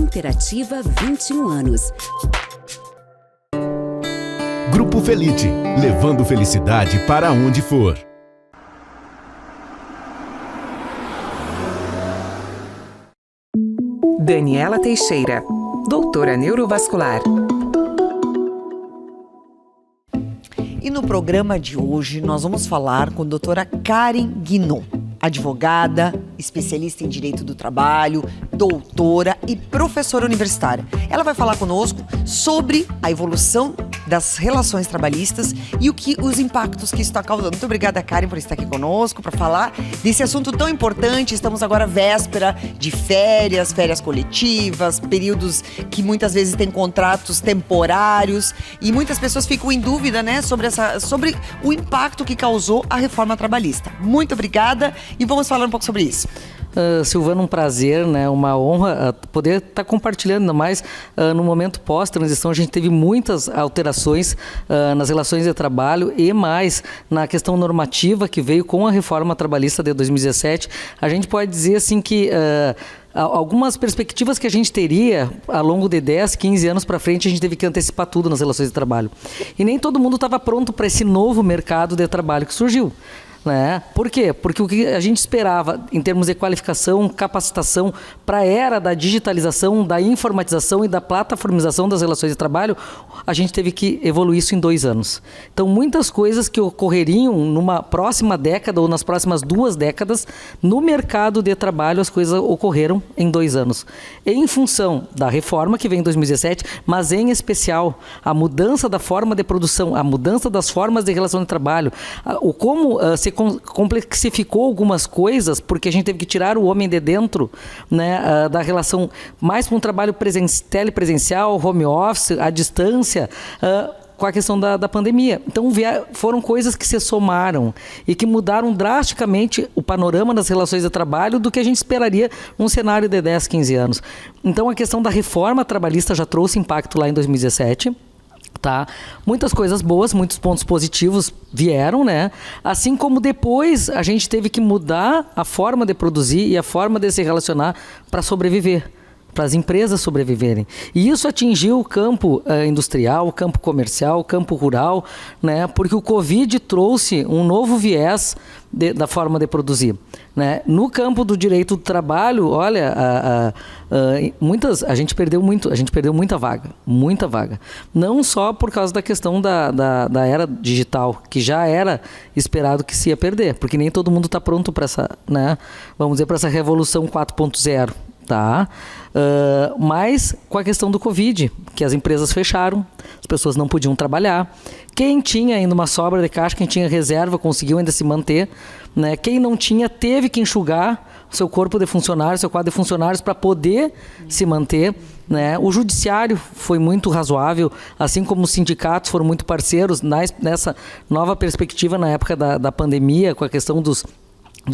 Cooperativa 21 anos. Grupo Felite, levando felicidade para onde for. Daniela Teixeira, doutora neurovascular. E no programa de hoje nós vamos falar com a doutora Karen Guinon, advogada, especialista em direito do trabalho, doutora e professora universitária. Ela vai falar conosco sobre a evolução das relações trabalhistas e os impactos que isso está causando. Muito obrigada, Karen, por estar aqui conosco para falar desse assunto tão importante. Estamos agora véspera de férias coletivas, períodos que muitas vezes têm contratos temporários e muitas pessoas ficam em dúvida, né, sobre o impacto que causou a reforma trabalhista. Muito obrigada e vamos falar um pouco sobre isso. Silvana, um prazer, né? Uma honra poder estar compartilhando, ainda mais no momento pós-transição. A gente teve muitas alterações nas relações de trabalho e mais na questão normativa que veio com a reforma trabalhista de 2017. A gente pode dizer assim que algumas perspectivas que a gente teria ao longo de 10, 15 anos para frente, a gente teve que antecipar tudo nas relações de trabalho. E nem todo mundo estava pronto para esse novo mercado de trabalho que surgiu. Né? Por quê? Porque o que a gente esperava em termos de qualificação, capacitação para a era da digitalização, da informatização e da plataformização das relações de trabalho, a gente teve que evoluir isso em 2 anos. Então, muitas coisas que ocorreriam numa próxima década ou nas próximas 2 décadas, no mercado de trabalho, as coisas ocorreram em 2 anos. Em função da reforma que veio em 2017, mas em especial a mudança da forma de produção, a mudança das formas de relação de trabalho, o como se complexificou algumas coisas, porque a gente teve que tirar o homem de dentro, né, da relação mais com um trabalho telepresencial, home office, à distância, com a questão da pandemia. Então foram coisas que se somaram e que mudaram drasticamente o panorama das relações de trabalho do que a gente esperaria num cenário de 10, 15 anos. Então a questão da reforma trabalhista já trouxe impacto lá em 2017. Tá? Muitas coisas boas, muitos pontos positivos vieram, né? Assim como depois a gente teve que mudar a forma de produzir e a forma de se relacionar para sobreviver, para as empresas sobreviverem. E isso atingiu o campo industrial, o campo comercial, o campo rural, né? Porque o Covid trouxe um novo viés da forma de produzir. Né? No campo do direito do trabalho, olha, a gente perdeu muita vaga. Não só por causa da questão da era digital, que já era esperado que se ia perder, porque nem todo mundo está pronto para essa, né? Vamos dizer, para essa revolução 4.0. Tá? Mas com a questão do Covid, que as empresas fecharam, as pessoas não podiam trabalhar. Quem tinha ainda uma sobra de caixa, quem tinha reserva, conseguiu ainda se manter. Né? Quem não tinha, teve que enxugar o seu corpo de funcionários, seu quadro de funcionários para poder se manter. Né? O judiciário foi muito razoável, assim como os sindicatos foram muito parceiros nessa nova perspectiva na época da pandemia, com a questão dos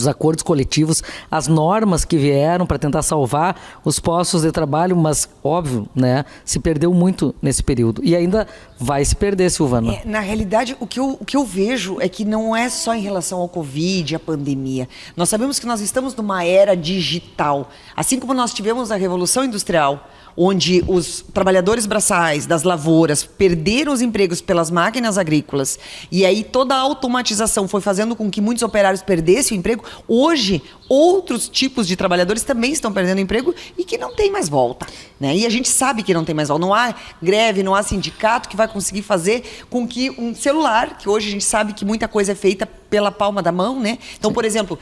acordos coletivos, as normas que vieram para tentar salvar os postos de trabalho, mas, óbvio, né, se perdeu muito nesse período. E ainda vai se perder, Silvana. Na realidade, o que eu vejo é que não é só em relação ao Covid, à pandemia. Nós sabemos que nós estamos numa era digital. Assim como nós tivemos a Revolução Industrial, onde os trabalhadores braçais das lavouras perderam os empregos pelas máquinas agrícolas, e aí toda a automatização foi fazendo com que muitos operários perdessem o emprego. Hoje, outros tipos de trabalhadores também estão perdendo emprego e que não tem mais volta. Né? E a gente sabe que não tem mais volta. Não há greve, não há sindicato que vai conseguir fazer com que um celular, que hoje a gente sabe que muita coisa é feita pela palma da mão, né? Então, por exemplo,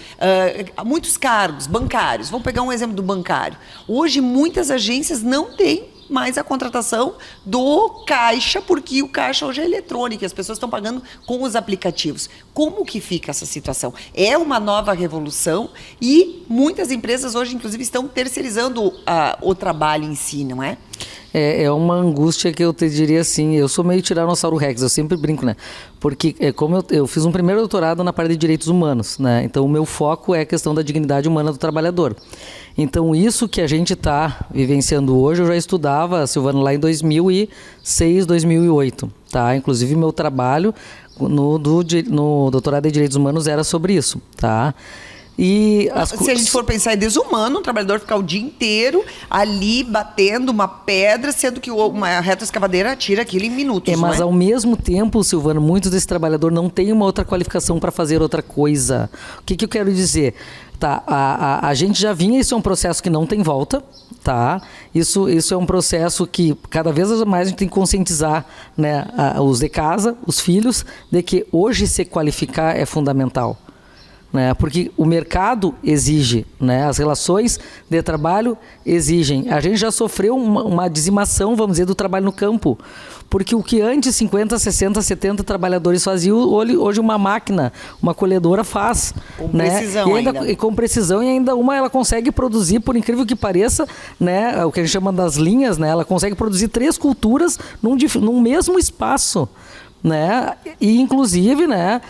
muitos cargos bancários, vamos pegar um exemplo do bancário. Hoje, muitas agências não têm mais a contratação do caixa, porque o caixa hoje é eletrônico, as pessoas estão pagando com os aplicativos. Como que fica essa situação? É uma nova revolução e muitas empresas hoje, inclusive, estão terceirizando o trabalho em si, não é? É uma angústia que eu te diria assim, eu sou meio tiranossauro rex, eu sempre brinco, né? Porque como eu fiz um primeiro doutorado na parte de direitos humanos, né? Então o meu foco é a questão da dignidade humana do trabalhador. Então isso que a gente está vivenciando hoje, eu já estudava, Silvana, lá em 2006, 2008, tá? Inclusive meu trabalho no doutorado em direitos humanos era sobre isso, tá? E Se a gente for pensar, é desumano um trabalhador ficar o dia inteiro ali batendo uma pedra, sendo que uma retroescavadeira tira aquilo em minutos. Mas não é? ao mesmo tempo, Silvano, muitos desse trabalhador não tem uma outra qualificação para fazer outra coisa. O que eu quero dizer? Tá, a gente já vinha, isso é um processo que não tem volta, tá? Isso é um processo que cada vez mais a gente tem que conscientizar, né, os de casa, os filhos, de que hoje se qualificar é fundamental. Né? Porque o mercado exige, né? As relações de trabalho exigem. A gente já sofreu uma dizimação, vamos dizer, do trabalho no campo. Porque o que antes 50, 60, 70 trabalhadores faziam, hoje uma máquina, uma colhedora faz. Com né? precisão ainda. E com precisão, e ainda ela consegue produzir, por incrível que pareça, né? O que a gente chama das linhas, né? Ela consegue produzir 3 culturas num mesmo espaço. Né? E inclusive, né,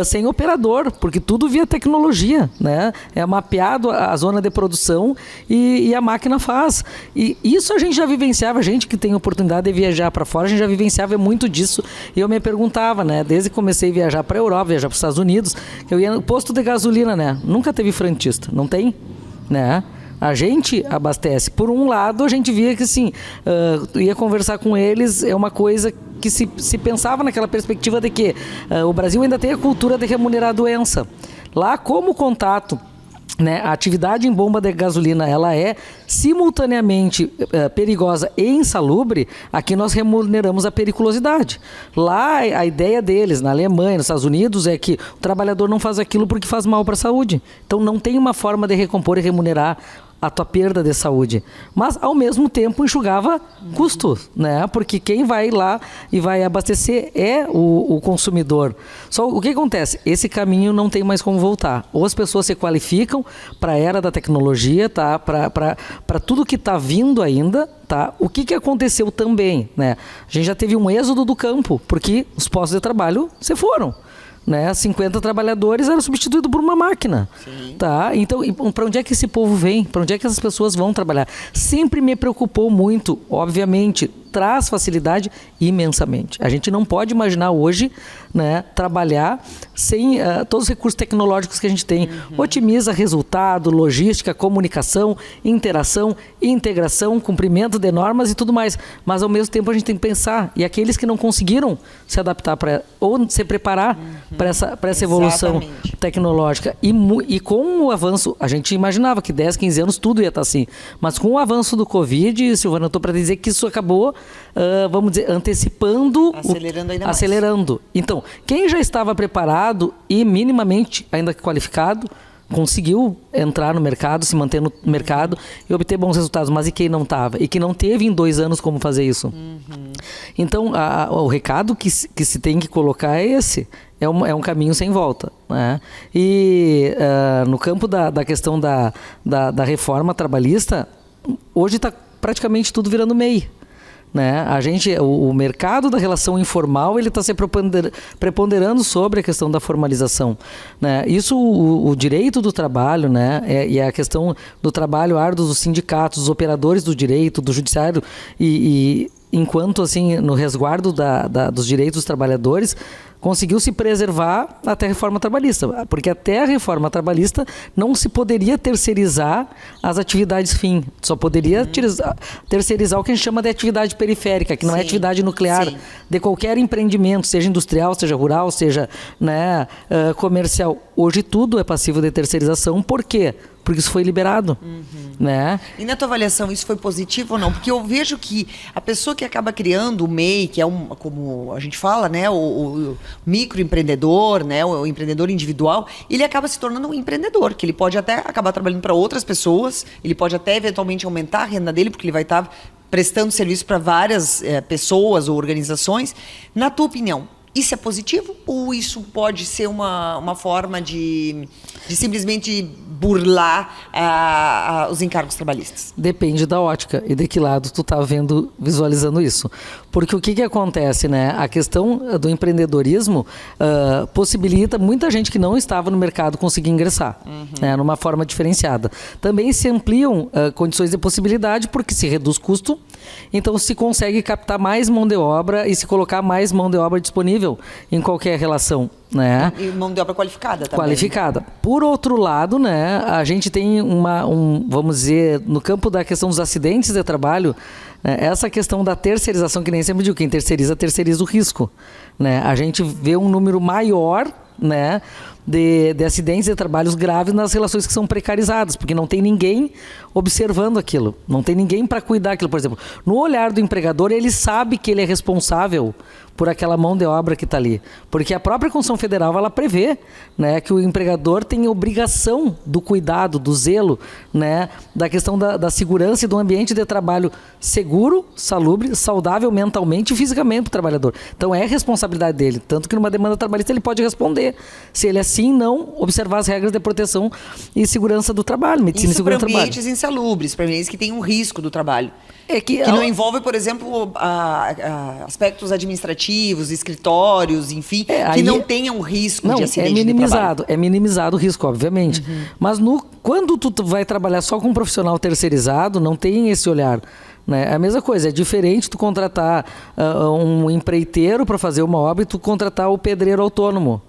sem operador, porque tudo via tecnologia, né? É mapeado a zona de produção e a máquina faz. E isso a gente já vivenciava, a gente que tem oportunidade de viajar para fora, a gente já vivenciava muito disso. E eu me perguntava, né, desde que comecei a viajar para a Europa, viajar para os Estados Unidos, eu ia no posto de gasolina, né? Nunca teve frentista, não tem, né? A gente abastece. Por um lado, a gente via que, assim, ia conversar com eles, é uma coisa que se pensava naquela perspectiva de que o Brasil ainda tem a cultura de remunerar a doença. Lá, como o contato, né, a atividade em bomba de gasolina, ela é simultaneamente perigosa e insalubre, aqui nós remuneramos a periculosidade. Lá, a ideia deles, na Alemanha, nos Estados Unidos, é que o trabalhador não faz aquilo porque faz mal para a saúde. Então, não tem uma forma de recompor e remunerar a tua perda de saúde, mas ao mesmo tempo enxugava custos, né? Porque quem vai lá e vai abastecer é o consumidor. Só o que acontece? Esse caminho não tem mais como voltar. Ou as pessoas se qualificam para a era da tecnologia, tá? Para tudo que está vindo ainda, tá? O que aconteceu também, né? A gente já teve um êxodo do campo, porque os postos de trabalho se foram. Né? 50 trabalhadores eram substituídos por uma máquina. Sim. Tá? Então, para onde é que esse povo vem? Para onde é que essas pessoas vão trabalhar? Sempre me preocupou muito, obviamente, traz facilidade imensamente. A gente não pode imaginar hoje, né, trabalhar sem todos os recursos tecnológicos que a gente tem. Otimiza resultado, logística, comunicação, interação, integração, cumprimento de normas e tudo mais. Mas, ao mesmo tempo, a gente tem que pensar. E aqueles que não conseguiram se adaptar ou se preparar para essa evolução tecnológica. E com o avanço, a gente imaginava que 10, 15 anos tudo ia estar assim. Mas com o avanço do Covid, Silvana, eu estou para dizer que isso acabou, vamos dizer, antecipando, acelerando. Então, quem já estava preparado e minimamente ainda qualificado, conseguiu entrar no mercado, se manter no mercado e obter bons resultados, mas e quem não estava? E que não teve em 2 anos como fazer isso? Então, o recado que se tem que colocar é esse. É um caminho sem volta, né? E no campo da questão da reforma trabalhista, hoje está praticamente tudo virando MEI. Né? O mercado da relação informal ele está se preponderando sobre a questão da formalização, né? Isso o direito do trabalho, né? E a questão do trabalho árduo dos sindicatos, dos operadores do direito, do judiciário e enquanto assim no resguardo dos direitos dos trabalhadores conseguiu se preservar até a reforma trabalhista, porque até a reforma trabalhista não se poderia terceirizar as atividades fim, só poderia terceirizar o que a gente chama de atividade periférica, que não é atividade nuclear de qualquer empreendimento, seja industrial, seja rural, seja, né, comercial. Hoje tudo é passível de terceirização, por quê? Porque isso foi liberado. Né? E na tua avaliação, isso foi positivo ou não? Porque eu vejo que a pessoa que acaba criando o MEI, que é como a gente fala, né, o microempreendedor, né, o empreendedor individual, ele acaba se tornando um empreendedor, que ele pode até acabar trabalhando para outras pessoas, ele pode até eventualmente aumentar a renda dele, porque ele vai estar prestando serviço para várias pessoas ou organizações. Na tua opinião, isso é positivo ou isso pode ser uma forma de simplesmente burlar os encargos trabalhistas? Depende da ótica e de que lado tu tá visualizando isso. Porque o que acontece, né? A questão do empreendedorismo possibilita muita gente que não estava no mercado conseguir ingressar, né? Numa forma diferenciada. Também se ampliam condições de possibilidade porque se reduz custo, Então se consegue captar mais mão de obra e se colocar mais mão de obra disponível em qualquer relação, né? E mão de obra qualificada também. Qualificada. Por outro lado, né, a gente tem vamos dizer, no campo da questão dos acidentes de trabalho, né, essa questão da terceirização, que nem sempre digo, quem terceiriza o risco, né? A gente vê um número maior, né, de acidentes de trabalhos graves nas relações que são precarizadas, porque não tem ninguém observando aquilo, não tem ninguém para cuidar daquilo. Por exemplo, no olhar do empregador, ele sabe que ele é responsável por aquela mão de obra que está ali, porque a própria Constituição Federal ela prevê, né, que o empregador tem obrigação do cuidado, do zelo, né, da questão da segurança e do ambiente de trabalho seguro, salubre, saudável mentalmente e fisicamente para o trabalhador. Então é responsabilidade dele, tanto que numa demanda trabalhista ele pode responder se ele assim não observar as regras de proteção e segurança do trabalho, medicina e segurança do trabalho. Para ambientes insalubres, para ambientes que têm um risco do trabalho. Que não envolve, por exemplo, aspectos administrativos, escritórios, enfim, que não tenham risco de acidente de trabalho. É minimizado o risco, obviamente. Mas quando tu vai trabalhar só com um profissional terceirizado, não tem esse olhar. Né? É a mesma coisa, é diferente tu contratar um empreiteiro para fazer uma obra e tu contratar o pedreiro autônomo.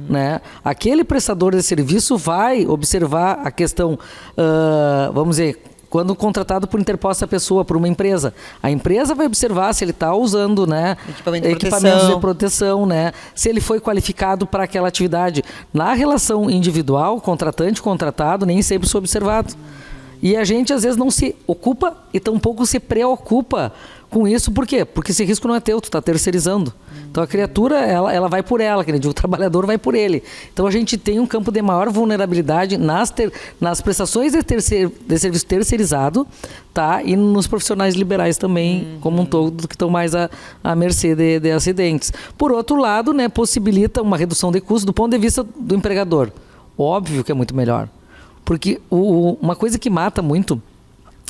Né? Aquele prestador de serviço vai observar a questão, vamos dizer, quando contratado por interposta pessoa, por uma empresa. A empresa vai observar se ele está usando, né, equipamentos de proteção, né, se ele foi qualificado para aquela atividade. Na relação individual, contratante-contratado, nem sempre isso é observado. E a gente, às vezes, não se ocupa e tampouco se preocupa com isso. Por quê? Porque esse risco não é teu, tu está terceirizando. Então, a criatura, ela vai por ela, que nem digo, o trabalhador vai por ele. Então, a gente tem um campo de maior vulnerabilidade nas prestações de serviço terceirizado, tá? E nos profissionais liberais também, como um todo, que estão mais à mercê de acidentes. Por outro lado, né, possibilita uma redução de custos do ponto de vista do empregador. Óbvio que é muito melhor. Porque uma coisa que mata muito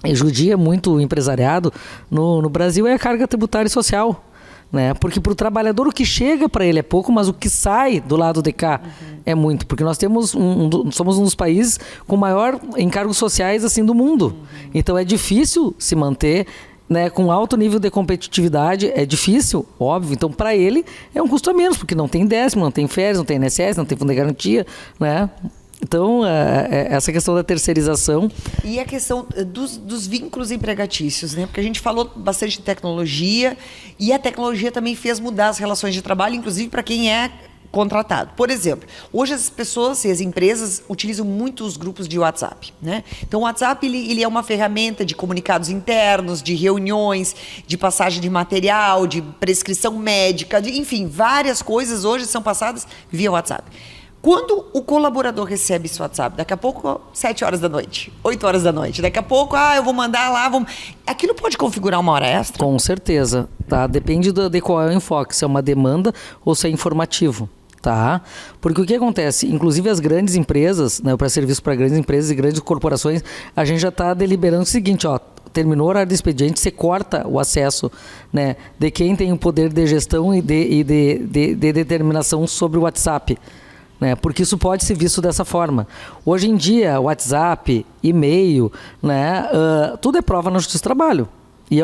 e judia muito o empresariado no Brasil é a carga tributária e social. Né? Porque para o trabalhador o que chega para ele é pouco, mas o que sai do lado de cá é muito. Porque nós temos somos um dos países com maior encargos sociais assim, do mundo. Então é difícil se manter, né, com alto nível de competitividade, é difícil, óbvio. Então, para ele, é um custo a menos, porque não tem décimo, não tem férias, não tem INSS, não tem fundo de garantia, né? Então, essa questão da terceirização... E a questão dos vínculos empregatícios, né? Porque a gente falou bastante de tecnologia e a tecnologia também fez mudar as relações de trabalho, inclusive para quem é contratado. Por exemplo, hoje as pessoas e as empresas utilizam muito os grupos de WhatsApp, né? Então, o WhatsApp ele é uma ferramenta de comunicados internos, de reuniões, de passagem de material, de prescrição médica, enfim, várias coisas hoje são passadas via WhatsApp. Quando o colaborador recebe esse WhatsApp, daqui a pouco 7 horas da noite, 8 horas da noite, daqui a pouco, eu vou mandar lá, aquilo pode configurar uma hora extra? Com certeza, tá? Depende de qual é o enfoque, se é uma demanda ou se é informativo. Tá? Porque o que acontece? Inclusive as grandes empresas, né, para serviço para grandes empresas e grandes corporações, a gente já está deliberando o seguinte, terminou o horário do expediente, você corta o acesso, né, de quem tem o poder de gestão e de determinação sobre o WhatsApp. Né, porque isso pode ser visto dessa forma. Hoje em dia, WhatsApp, e-mail, né, tudo é prova na Justiça do Trabalho. E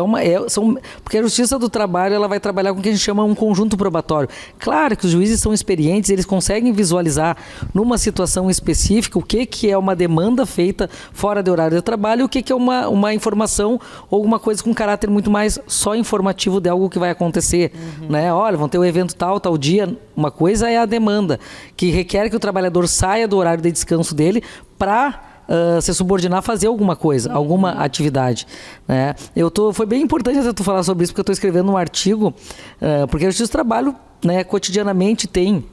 porque a Justiça do Trabalho ela vai trabalhar com o que a gente chama um conjunto probatório. Claro que os juízes são experientes, eles conseguem visualizar numa situação específica o que é uma demanda feita fora do horário de trabalho e o que é uma informação ou alguma coisa com caráter muito mais só informativo de algo que vai acontecer. Né? Olha, vão ter um evento tal dia. Uma coisa é a demanda, que requer que o trabalhador saia do horário de descanso dele para se subordinar a fazer alguma coisa, alguma atividade. Né? Foi bem importante até tu falar sobre isso, porque eu estou escrevendo um artigo, porque a Justiça do Trabalho, né, cotidianamente tem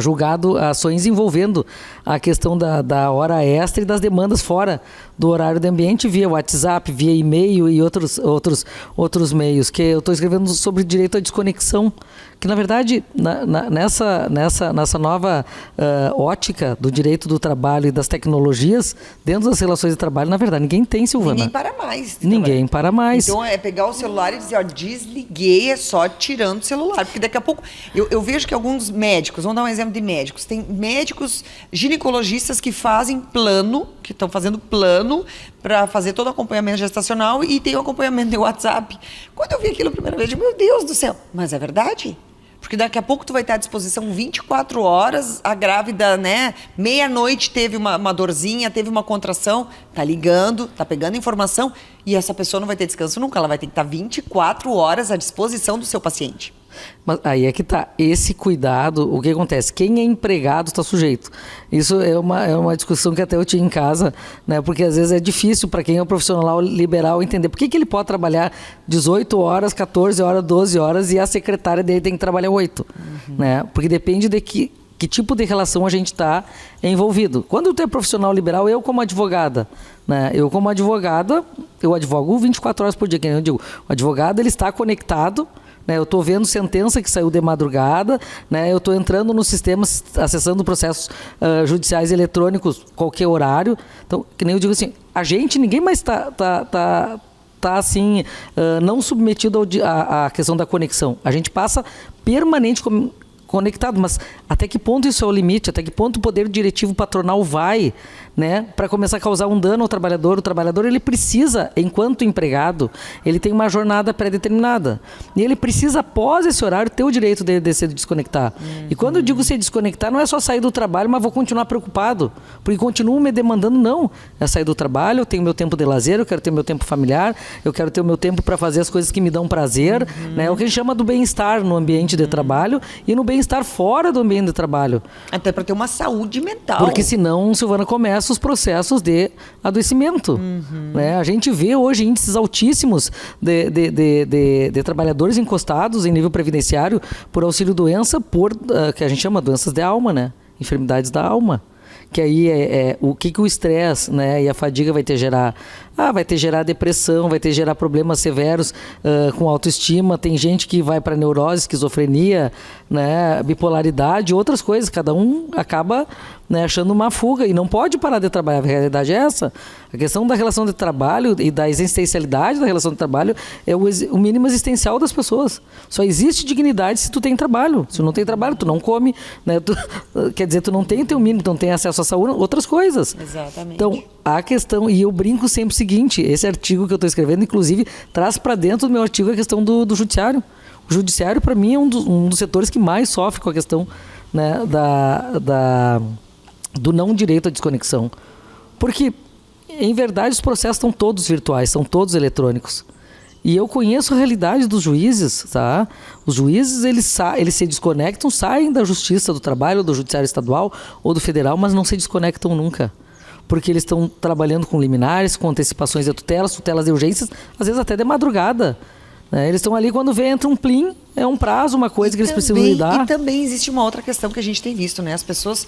julgado ações envolvendo a questão da hora extra e das demandas fora do horário de ambiente via WhatsApp, via e-mail e outros meios, que eu estou escrevendo sobre direito à desconexão, que na verdade nessa nova ótica do direito do trabalho e das tecnologias dentro das relações de trabalho, na verdade ninguém tem, Silvana. Ninguém para mais. Ninguém para mais. Então é pegar o celular e dizer, desliguei, é só tirando o celular, porque daqui a pouco eu vejo que alguns médicos, vamos dar um exemplo de médicos. Tem médicos ginecologistas que fazem plano, que estão fazendo plano para fazer todo o acompanhamento gestacional e tem o acompanhamento de WhatsApp. Quando eu vi aquilo a primeira vez, eu digo, meu Deus do céu, mas é verdade? Porque daqui a pouco tu vai estar à disposição 24 horas, a grávida, né? Meia-noite teve uma dorzinha, teve uma contração, tá ligando, tá pegando informação e essa pessoa não vai ter descanso nunca, ela vai ter que estar 24 horas à disposição do seu paciente. Mas aí é que tá, esse cuidado, o que acontece? Quem é empregado está sujeito. Isso é uma discussão que até eu tinha em casa, né? Porque às vezes é difícil para quem é um profissional liberal entender por que ele pode trabalhar 18 horas, 14 horas, 12 horas e a secretária dele tem que trabalhar 8, né? Porque depende de que tipo de relação a gente está envolvido. Quando tu é profissional liberal, eu como advogada, né? Eu como advogada, eu advogo 24 horas por dia, que eu digo, o advogado ele está conectado, né? Eu estou vendo sentença que saiu de madrugada, né? Eu estou entrando nos sistemas, acessando processos judiciais eletrônicos qualquer horário. Então, que nem eu digo assim, a gente, ninguém mais tá assim, não submetido à questão da conexão. A gente passa permanente conectado, mas até que ponto isso é o limite? Até que ponto o poder diretivo patronal vai, né, para começar a causar um dano ao trabalhador? O trabalhador, ele precisa, enquanto empregado, ele tem uma jornada pré-determinada. E ele precisa, após esse horário, ter o direito de se desconectar. E quando eu digo se desconectar, não é só sair do trabalho, mas vou continuar preocupado, porque continuo me demandando, não. É sair do trabalho, eu tenho meu tempo de lazer, eu quero ter meu tempo familiar, eu quero ter o meu tempo para fazer as coisas que me dão prazer, né? O que a gente chama do bem-estar no ambiente de trabalho e no bem-estar fora do ambiente de trabalho. Até para ter uma saúde mental. Porque senão, Silvana, começa os processos de adoecimento. Né? A gente vê hoje índices altíssimos de trabalhadores encostados em nível previdenciário por auxílio-doença, que a gente chama doenças de alma, né? Enfermidades da alma. Que aí o que o estresse, né, e a fadiga vai te gerar? Vai te gerar depressão, vai te gerar problemas severos com autoestima. Tem gente que vai para neurose, esquizofrenia, né, bipolaridade, outras coisas. Cada um acaba, né, achando uma fuga e não pode parar de trabalhar. A realidade é essa. A questão da relação de trabalho e da existencialidade da relação de trabalho é o mínimo existencial das pessoas. Só existe dignidade se tu tem trabalho. Se não tem trabalho, tu não come, né? Quer dizer, tu não tem o teu mínimo, tu não tem acesso à saúde, outras coisas. Exatamente. Então, a questão, e eu brinco sempre o seguinte, esse artigo que eu estou escrevendo, inclusive, traz para dentro do meu artigo a questão do judiciário. O judiciário, para mim, é um dos setores que mais sofre com a questão, né, do não direito à desconexão. Porque, em verdade, os processos estão todos virtuais, são todos eletrônicos. E eu conheço a realidade dos juízes, tá? Os juízes, eles se desconectam, saem da Justiça do Trabalho, do Judiciário Estadual ou do Federal, mas não se desconectam nunca. Porque eles estão trabalhando com liminares, com antecipações de tutelas de urgências, às vezes até de madrugada. Né? Eles estão ali, quando vem, entra um plim, é um prazo, uma coisa que eles precisam lidar. E também existe uma outra questão que a gente tem visto, né? As pessoas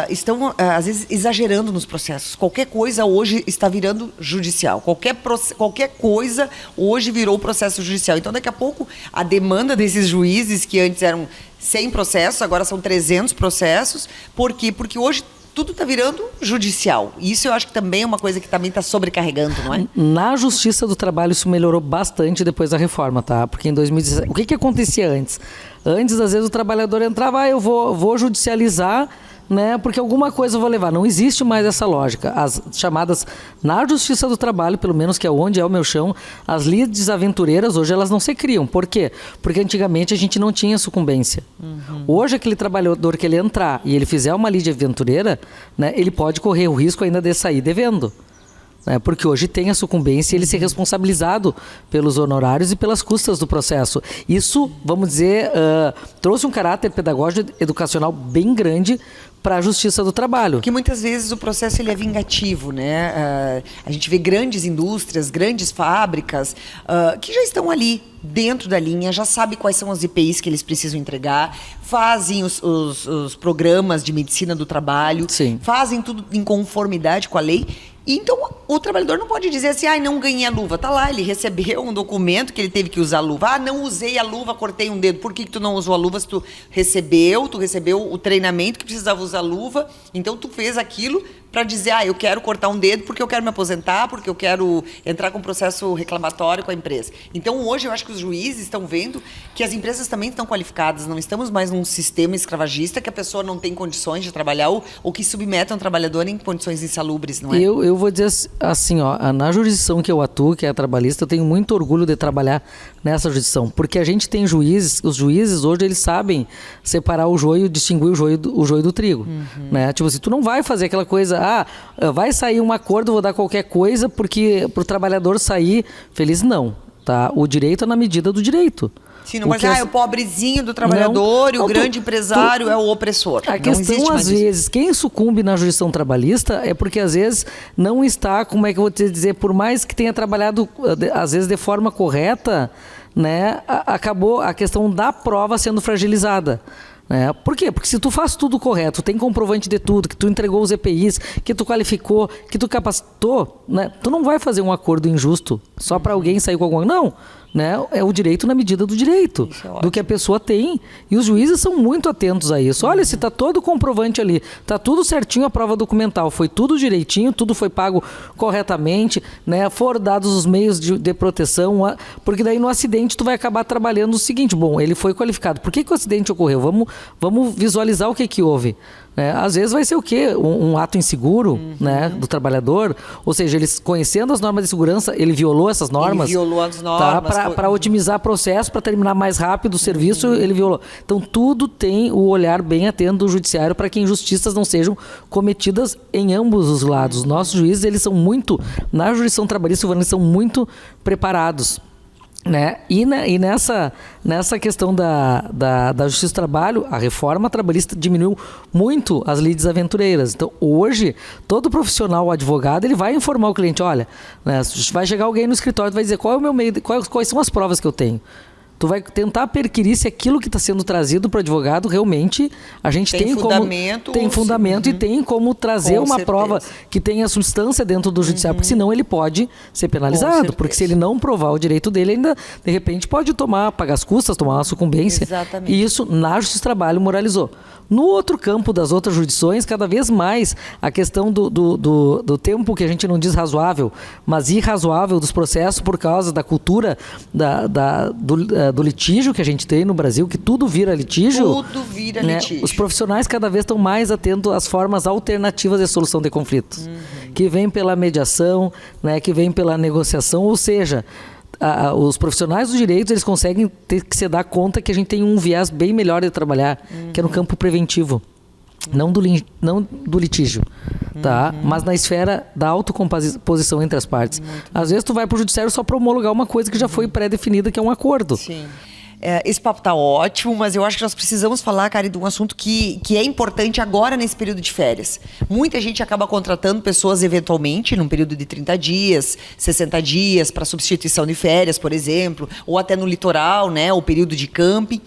estão, às vezes, exagerando nos processos. Qualquer coisa hoje está virando judicial. Qualquer coisa hoje virou processo judicial. Então, daqui a pouco, a demanda desses juízes, que antes eram 100 processos, agora são 300 processos. Por quê? Porque hoje tudo está virando judicial. Isso eu acho que também é uma coisa que também está sobrecarregando, não é? Na Justiça do Trabalho isso melhorou bastante depois da reforma, tá? Porque em 2017... O que acontecia antes? Antes, às vezes, o trabalhador entrava, eu vou judicializar, né, porque alguma coisa eu vou levar. Não existe mais essa lógica. As chamadas, na Justiça do Trabalho, pelo menos que é onde é o meu chão, as lides aventureiras, hoje elas não se criam. Por quê? Porque antigamente a gente não tinha sucumbência. Hoje, aquele trabalhador que ele entrar e ele fizer uma lide aventureira, né, ele pode correr o risco ainda de sair devendo. Porque hoje tem a sucumbência e ele ser responsabilizado pelos honorários e pelas custas do processo. Isso, vamos dizer, trouxe um caráter pedagógico educacional bem grande para a Justiça do Trabalho. Porque muitas vezes o processo ele é vingativo, né? A gente vê grandes indústrias, grandes fábricas que já estão ali dentro da linha, já sabe quais são as IPIs que eles precisam entregar, fazem os programas de medicina do trabalho, Sim. Fazem tudo em conformidade com a lei. Então, o trabalhador não pode dizer assim, não ganhei a luva. Tá lá, ele recebeu um documento que ele teve que usar a luva. Não usei a luva, cortei um dedo. Por que tu não usou a luva se tu recebeu o treinamento que precisava usar a luva? Então, tu fez aquilo para dizer, eu quero cortar um dedo porque eu quero me aposentar, porque eu quero entrar com um processo reclamatório com a empresa. Então, hoje, eu acho que os juízes estão vendo que as empresas também estão qualificadas, não estamos mais num sistema escravagista que a pessoa não tem condições de trabalhar ou que submete um trabalhador em condições insalubres, não é? Eu vou dizer assim, na jurisdição que eu atuo, que é a trabalhista, eu tenho muito orgulho de trabalhar nessa jurisdição, porque a gente tem juízes, os juízes hoje eles sabem separar o joio, distinguir o joio do trigo, né? Tipo assim, tu não vai fazer aquela coisa, vai sair um acordo, vou dar qualquer coisa porque pro trabalhador sair feliz, não, tá? O direito é na medida do direito. Sim, não pode dizer, o pobrezinho do trabalhador e o grande empresário é o opressor. A questão, às vezes, quem sucumbe na jurisdição trabalhista é porque, às vezes, não está, como é que eu vou te dizer, por mais que tenha trabalhado, às vezes, de forma correta, né, acabou a questão da prova sendo fragilizada. Por quê? Porque se tu faz tudo correto, tem comprovante de tudo, que tu entregou os EPIs, que tu qualificou, que tu capacitou, né, tu não vai fazer um acordo injusto só para alguém sair com alguma... Não, né? É o direito na medida do direito, do que a pessoa tem. E os juízes são muito atentos a isso. Olha, se está todo o comprovante ali, está tudo certinho a prova documental, foi tudo direitinho, tudo foi pago corretamente, né? Foram dados os meios de proteção, porque daí no acidente tu vai acabar trabalhando o seguinte, bom, ele foi qualificado. Por que o acidente ocorreu? Vamos visualizar o que houve. Às vezes vai ser o quê? Um ato inseguro, né, do trabalhador, ou seja, ele conhecendo as normas de segurança, ele violou essas normas. Ele violou as normas. Tá, para otimizar processo, para terminar mais rápido o serviço, ele violou. Então tudo tem o olhar bem atento do judiciário para que injustiças não sejam cometidas em ambos os lados. Os nossos juízes, eles são muito, na jurisdição trabalhista, eles são muito preparados. Né? E nessa questão da Justiça do Trabalho, a reforma trabalhista diminuiu muito as lides aventureiras. Então, hoje, todo profissional, advogado, ele vai informar o cliente, olha, né, vai chegar alguém no escritório e vai dizer qual é o meu meio, quais são as provas que eu tenho. Tu vai tentar perquirir se aquilo que está sendo trazido para o advogado realmente a gente tem fundamento e tem como trazer uma prova que tenha substância dentro do judiciário, porque senão ele pode ser penalizado, porque se ele não provar o direito dele, ainda de repente pode pagar as custas, tomar uma sucumbência. Exatamente. E isso na Justiça do Trabalho moralizou. No outro campo das outras jurisdições, cada vez mais a questão do tempo que a gente não diz razoável, mas irrazoável dos processos por causa da cultura do litígio que a gente tem no Brasil, que tudo vira litígio. Tudo vira litígio. Os profissionais cada vez estão mais atentos às formas alternativas de solução de conflitos, que vem pela mediação, né, que vem pela negociação, ou seja, os profissionais dos direitos, eles conseguem ter que se dar conta que a gente tem um viés bem melhor de trabalhar, que é no campo preventivo, não do litígio, tá? Mas na esfera da autocomposição entre as partes. Às vezes tu vai para o judiciário só para homologar uma coisa que já foi pré-definida, que é um acordo. Sim. Esse papo tá ótimo, mas eu acho que nós precisamos falar, Kari, de um assunto que é importante agora nesse período de férias. Muita gente acaba contratando pessoas eventualmente num período de 30 dias, 60 dias, para substituição de férias, por exemplo, ou até no litoral, né, o período de camping.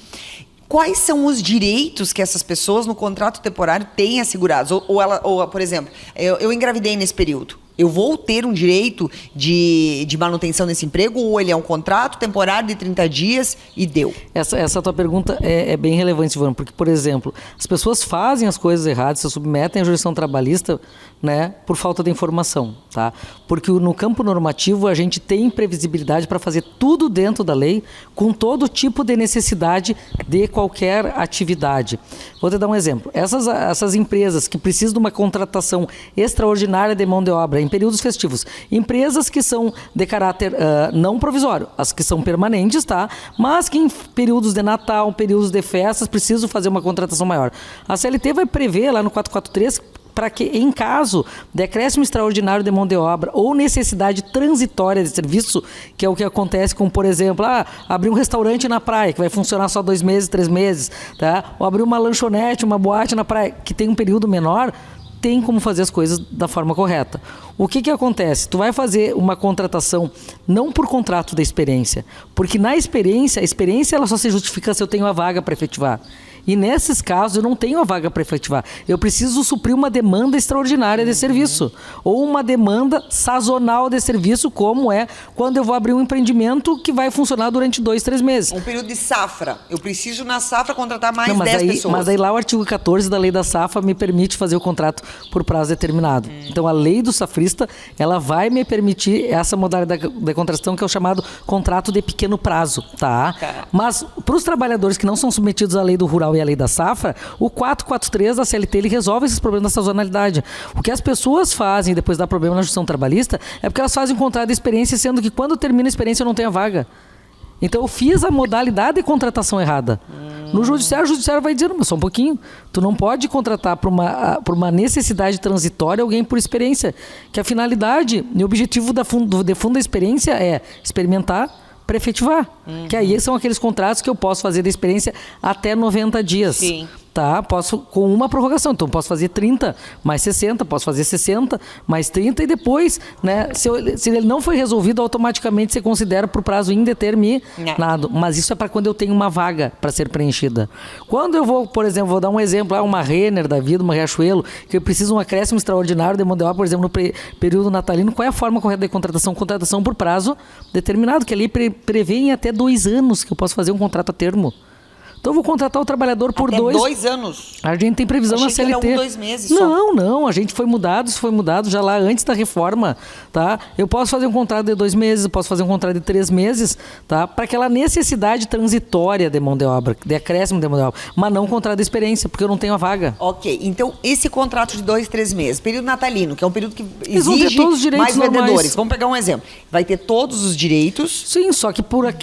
Quais são os direitos que essas pessoas no contrato temporário têm assegurados? Ou por exemplo, eu engravidei nesse período. Eu vou ter um direito de manutenção nesse emprego ou ele é um contrato temporário de 30 dias e deu? Essa tua pergunta é bem relevante, Silvana, porque, por exemplo, as pessoas fazem as coisas erradas, se submetem à jurisdição trabalhista, né, por falta de informação, tá? Porque no campo normativo a gente tem previsibilidade para fazer tudo dentro da lei, com todo tipo de necessidade de qualquer atividade. Vou te dar um exemplo. Essas empresas que precisam de uma contratação extraordinária de mão de obra em períodos festivos, empresas que são de caráter não provisório, as que são permanentes, tá? Mas que em períodos de Natal, períodos de festas, precisam fazer uma contratação maior. A CLT vai prever lá no 443 para que, em caso de acréscimo extraordinário de mão de obra ou necessidade transitória de serviço, que é o que acontece com, por exemplo, abrir um restaurante na praia, que vai funcionar só 2 meses, 3 meses, tá? Ou abrir uma lanchonete, uma boate na praia, que tem um período menor, tem como fazer as coisas da forma correta. O que acontece? Tu vai fazer uma contratação não por contrato da experiência, porque na experiência, a experiência ela só se justifica se eu tenho a vaga para efetivar. E nesses casos eu não tenho a vaga para efetivar. Eu preciso suprir uma demanda extraordinária de serviço. Ou uma demanda sazonal de serviço, como é quando eu vou abrir um empreendimento que vai funcionar durante 2, 3 meses. Um período de safra. Eu preciso na safra contratar mais Não, 10 pessoas. Mas aí lá o artigo 14 da lei da safra me permite fazer o contrato por prazo determinado. Então a lei do safrista, ela vai me permitir essa modalidade de contratação que é o chamado contrato de pequeno prazo, tá? Mas para os trabalhadores que não são submetidos à lei do rural e à lei da safra, o 443 da CLT ele resolve esses problemas da sazonalidade. O que as pessoas fazem e depois dá problema na justiça trabalhista é porque elas fazem um contrato de experiência, sendo que quando termina a experiência eu não tenho a vaga. Então eu fiz a modalidade de contratação errada. No judiciário, o judiciário vai dizer, mas só um pouquinho, tu não pode contratar por uma necessidade transitória alguém por experiência, que a finalidade e o objetivo de fundo da experiência é experimentar para efetivar. Que aí são aqueles contratos que eu posso fazer da experiência até 90 dias. Sim. Tá? Posso com uma prorrogação. Então, posso fazer 30 mais 60, posso fazer 60 mais 30 e depois, né, se ele não foi resolvido, automaticamente você considera por prazo indeterminado. Mas isso é para quando eu tenho uma vaga para ser preenchida. Quando eu vou, por exemplo, vou dar um exemplo, uma Renner da vida, uma Riachuelo, que eu preciso de um acréscimo extraordinário de mão de obra, por exemplo, no período natalino, qual é a forma correta de contratação? Contratação por prazo determinado, que ali prevê em até 2 anos que eu posso fazer um contrato a termo. Então eu vou contratar o trabalhor por até 2 anos? A gente tem previsão na CLT. Que era 2 meses só. Não. A gente foi mudado já lá antes da reforma, tá? Eu posso fazer um contrato de 2 meses, eu posso fazer um contrato de 3 meses, tá? Para aquela necessidade transitória de mão de obra, de acréscimo de mão de obra, mas não contrato de experiência, porque eu não tenho a vaga. Ok, então esse contrato de 2, 3 meses, período natalino, que é um período que Eles vão ter exige todos os direitos mais vendedores. normais. Vamos pegar um exemplo. Vai ter todos os direitos. Sim, só que pela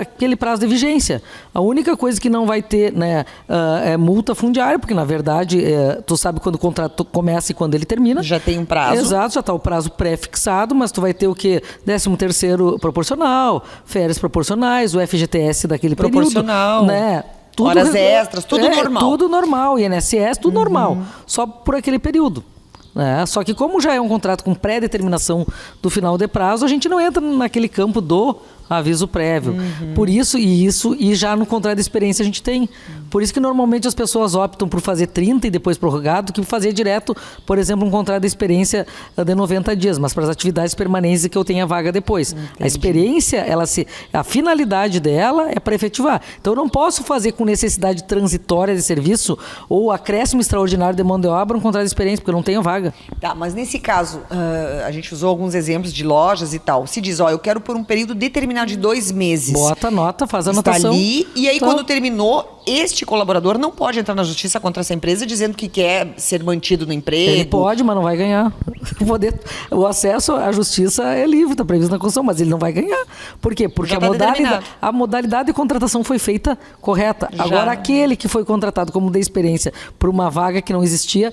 aquele prazo de vigência. A única coisa que não vai ter, né, é multa fundiária, porque na verdade tu sabe quando o contrato começa e quando ele termina. Já tem um prazo. Exato, já está o prazo pré-fixado, mas tu vai ter o quê? 13º proporcional, férias proporcionais, o FGTS daquele proporcional, período, né? Tudo, horas extras, tudo normal. Tudo normal, INSS, tudo normal, só por aquele período. Só que como já é um contrato com pré-determinação do final de prazo, a gente não entra naquele campo do aviso prévio. Por isso, e já no contrato de experiência a gente tem. Por isso que normalmente as pessoas optam por fazer 30 e depois prorrogado, do que fazer direto, por exemplo, um contrato de experiência de 90 dias, mas para as atividades permanentes que eu tenha vaga depois. Entendi. A experiência, a finalidade dela é para efetivar. Então eu não posso fazer com necessidade transitória de serviço ou acréscimo extraordinário de mão de obra um contrato de experiência, porque eu não tenho vaga. Tá, mas nesse caso, a gente usou alguns exemplos de lojas e tal. Se diz, eu quero por um período determinado de 2 meses. Bota a nota, faz a anotação. Está ali, e aí quando terminou, este colaborador não pode entrar na justiça contra essa empresa dizendo que quer ser mantido no emprego. Ele pode, mas não vai ganhar. O acesso à justiça é livre, está previsto na Constituição, mas ele não vai ganhar. Por quê? Porque a modalidade de contratação foi feita correta. Já. Agora, aquele que foi contratado como de experiência por uma vaga que não existia,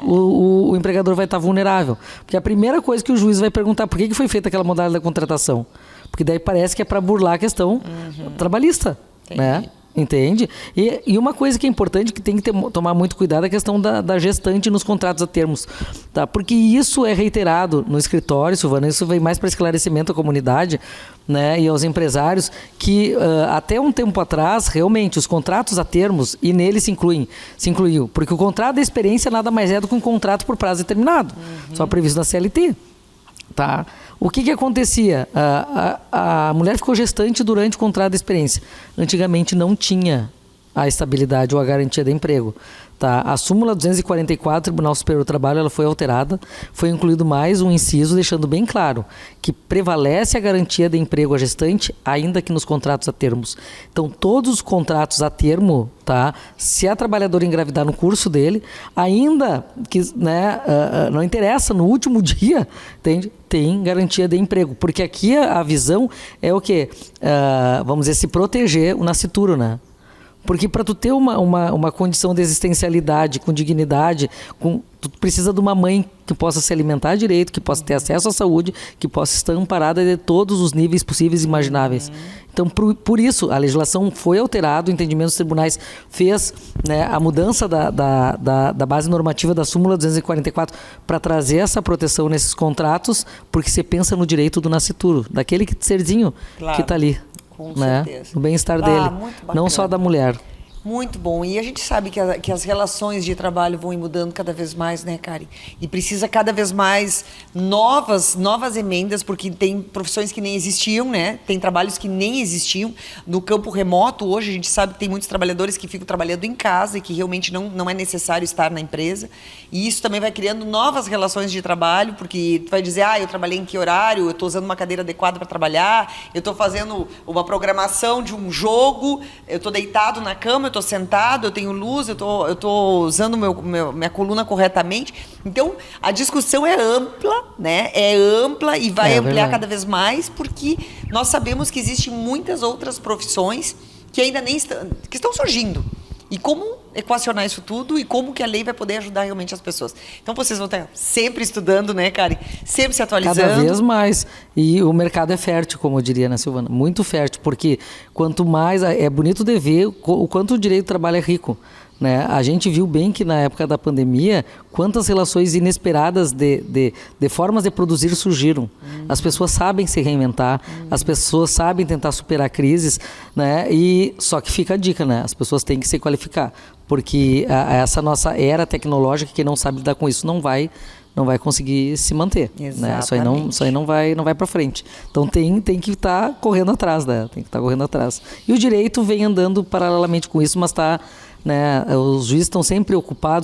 o empregador vai estar vulnerável. Porque a primeira coisa que o juiz vai perguntar, por que foi feita aquela modalidade de contratação? Porque daí parece que é para burlar a questão trabalhista, né? Entende? E uma coisa que é importante, que tem que tomar muito cuidado, é a questão da gestante nos contratos a termos. Tá? Porque isso é reiterado no escritório, Silvana, isso vem mais para esclarecimento à comunidade, né, e aos empresários, que até um tempo atrás, realmente, os contratos a termos, e nele se incluiu, porque o contrato de experiência nada mais é do que um contrato por prazo determinado, só previsto na CLT. Tá? O que acontecia? A mulher ficou gestante durante o contrato de experiência. Antigamente não tinha a estabilidade ou a garantia de emprego. Tá? A súmula 244 do Tribunal Superior do Trabalho ela foi alterada, foi incluído mais um inciso, deixando bem claro que prevalece a garantia de emprego à gestante, ainda que nos contratos a termos. Então, todos os contratos a termo, tá? Se a trabalhadora engravidar no curso dele, ainda que, né, não interessa, no último dia, entende? Tem garantia de emprego. Porque aqui a visão é o quê? Vamos dizer, se proteger o nascituro, né? Porque para tu ter uma condição de existencialidade, com dignidade, tu precisa de uma mãe que possa se alimentar direito, que possa ter acesso à saúde, que possa estar amparada de todos os níveis possíveis e imagináveis. Então, por isso, a legislação foi alterada, o entendimento dos tribunais fez, né, a mudança da base normativa da súmula 244 para trazer essa proteção nesses contratos, porque você pensa no direito do nascituro, daquele serzinho que está ali. Com né? certeza. No bem-estar dele, muito bacana. não só da mulher. Muito bom. E a gente sabe que as relações de trabalho vão ir mudando cada vez mais, né, Karen? E precisa cada vez mais novas emendas, porque tem profissões que nem existiam, né? Tem trabalhos que nem existiam. No campo remoto, hoje, a gente sabe que tem muitos trabalhadores que ficam trabalhando em casa e que realmente não é necessário estar na empresa. E isso também vai criando novas relações de trabalho, porque tu vai dizer, eu trabalhei em que horário, eu estou usando uma cadeira adequada para trabalhar, eu estou fazendo uma programação de um jogo, eu estou deitado na cama, eu estou sentado, eu tenho luz, eu estou usando minha coluna corretamente. Então, a discussão é ampla, né? É ampla e vai ampliar verdade. cada vez mais, porque nós sabemos que existem muitas outras profissões que ainda nem que estão surgindo. E como equacionar isso tudo e como que a lei vai poder ajudar realmente as pessoas. Então, vocês vão estar sempre estudando, né, Karen? Sempre se atualizando. Cada vez mais. E o mercado é fértil, como eu diria, né, Silvana? Muito fértil, porque quanto mais... É bonito de ver o quanto o direito do trabalho é rico. Né? A gente viu bem que na época da pandemia, quantas relações inesperadas de formas de produzir surgiram. As pessoas sabem se reinventar, as pessoas sabem tentar superar crises, né? E só que fica a dica, né? As pessoas têm que se qualificar, porque essa nossa era tecnológica, que não sabe lidar com isso, não vai conseguir se manter. Né? Isso aí não vai para frente. Então tem que estar correndo atrás, né? Tem que estar correndo atrás. E o direito vem andando paralelamente com isso, mas está... Né? Os juízes estão sempre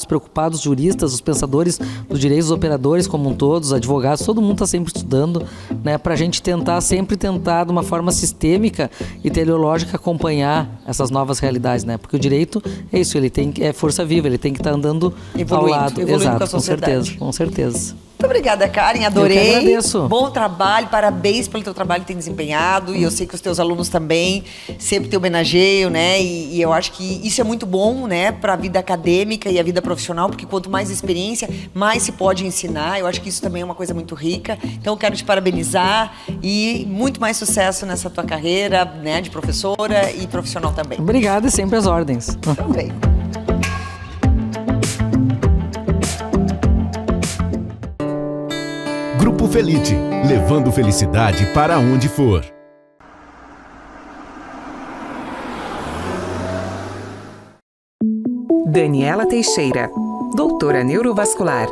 preocupados, os juristas, os pensadores dos direitos, os operadores como um todo, os advogados, todo mundo está sempre estudando, né? Para a gente sempre tentar de uma forma sistêmica e teleológica acompanhar essas novas realidades, né? Porque o direito é isso, é força viva, ele tem que estar andando ao lado. Exato, com a sociedade. Com certeza. Muito obrigada, Karen, adorei. Eu que agradeço. Bom trabalho, parabéns pelo teu trabalho que tem desempenhado, e eu sei que os teus alunos também sempre te homenageiam, né? E eu acho que isso é muito bom, né, para a vida acadêmica e a vida profissional, porque quanto mais experiência, mais se pode ensinar. Eu acho que isso também é uma coisa muito rica. Então eu quero te parabenizar e muito mais sucesso nessa tua carreira, né, de professora e profissional também. Obrigado e sempre às ordens. Também. Grupo Felite, levando felicidade para onde for. Daniela Teixeira, doutora neurovascular.